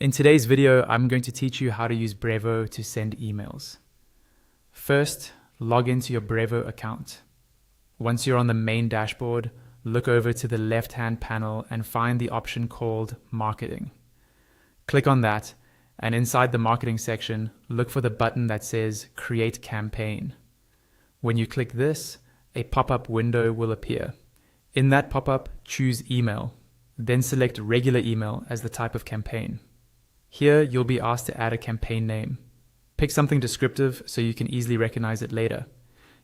In today's video, I'm going to teach you how to use Brevo to send emails. First, log into your Brevo account. Once you're on the main dashboard, look over to the left-hand panel and find the option called Marketing. Click on that, and inside the Marketing section, look for the button that says Create Campaign. When you click this, a pop-up window will appear. In that pop-up, choose Email, then select Regular Email as the type of campaign. Here, you'll be asked to add a campaign name. Pick something descriptive so you can easily recognize it later.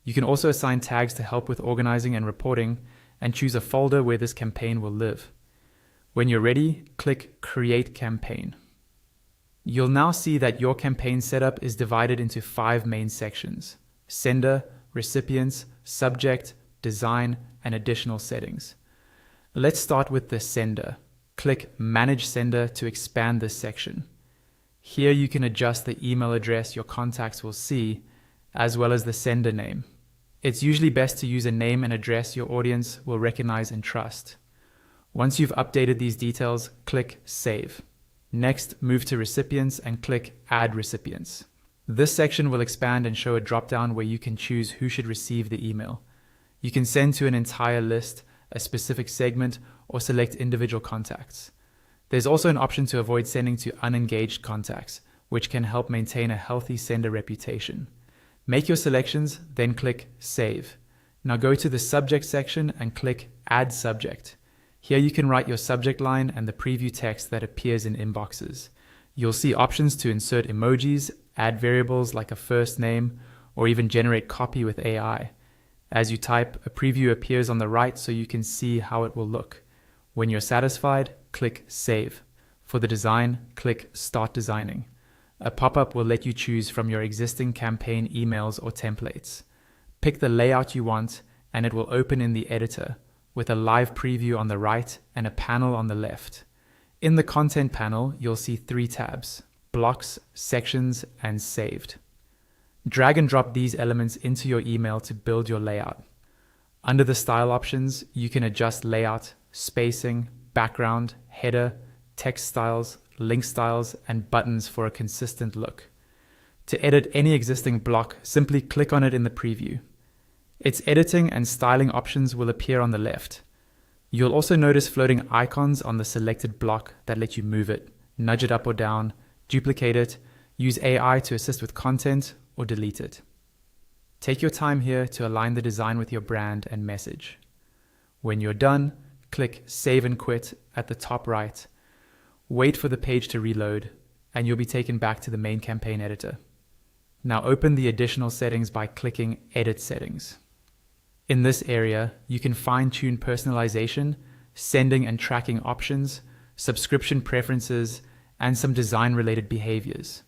You can also assign tags to help with organizing and reporting, and choose a folder where this campaign will live. When you're ready, click Create Campaign. You'll now see that your campaign setup is divided into 5 main sections: sender, recipients, subject, design, and additional settings. Let's start with the sender. Click Manage Sender to expand this section. Here you can adjust the email address your contacts will see, as well as the sender name. It's usually best to use a name and address your audience will recognize and trust. Once you've updated these details, click Save. Next, move to Recipients and click Add Recipients. This section will expand and show a drop-down where you can choose who should receive the email. You can send to an entire list, a specific segment, or select individual contacts. There's also an option to avoid sending to unengaged contacts, which can help maintain a healthy sender reputation. Make your selections, then click Save. Now go to the Subject section and click Add Subject. Here you can write your subject line and the preview text that appears in inboxes. You'll see options to insert emojis, add variables like a first name, or even generate copy with AI. As you type, a preview appears on the right so you can see how it will look. When you're satisfied, click Save. For the design, click Start Designing. A pop-up will let you choose from your existing campaign emails or templates. Pick the layout you want, and it will open in the editor, with a live preview on the right and a panel on the left. In the Content panel, you'll see 3 tabs: Blocks, Sections, and Saved. Drag and drop these elements into your email to build your layout. Under the Style options, you can adjust layout, spacing, background, header, text styles, link styles, and buttons for a consistent look. To edit any existing block, simply click on it in the preview. Its editing and styling options will appear on the left. You'll also notice floating icons on the selected block that let you move it, nudge it up or down, duplicate it, use AI to assist with content, or delete it. Take your time here to align the design with your brand and message. When you're done, click Save and Quit at the top right. Wait for the page to reload, and you'll be taken back to the main campaign editor. Now open the additional settings by clicking Edit Settings. In this area, you can fine-tune personalization, sending and tracking options, subscription preferences, and some design-related behaviors.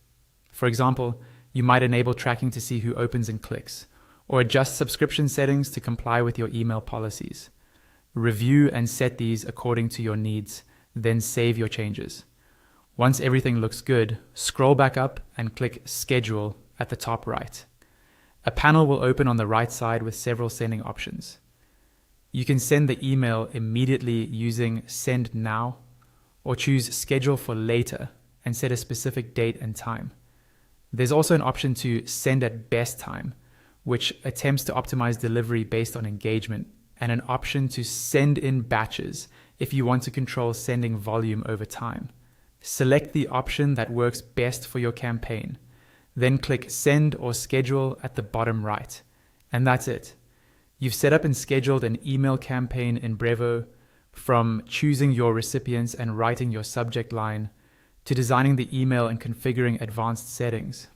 For example, you might enable tracking to see who opens and clicks, or adjust subscription settings to comply with your email policies. Review and set these according to your needs, then save your changes. Once everything looks good, scroll back up and click Schedule at the top right. A panel will open on the right side with several sending options. You can send the email immediately using Send Now, or choose Schedule for Later and set a specific date and time. There's also an option to Send at Best Time, which attempts to optimize delivery based on engagement, and an option to send in batches if you want to control sending volume over time. Select the option that works best for your campaign. Then click Send or Schedule at the bottom right. And that's it. You've set up and scheduled an email campaign in Brevo, from choosing your recipients and writing your subject line, to designing the email and configuring advanced settings.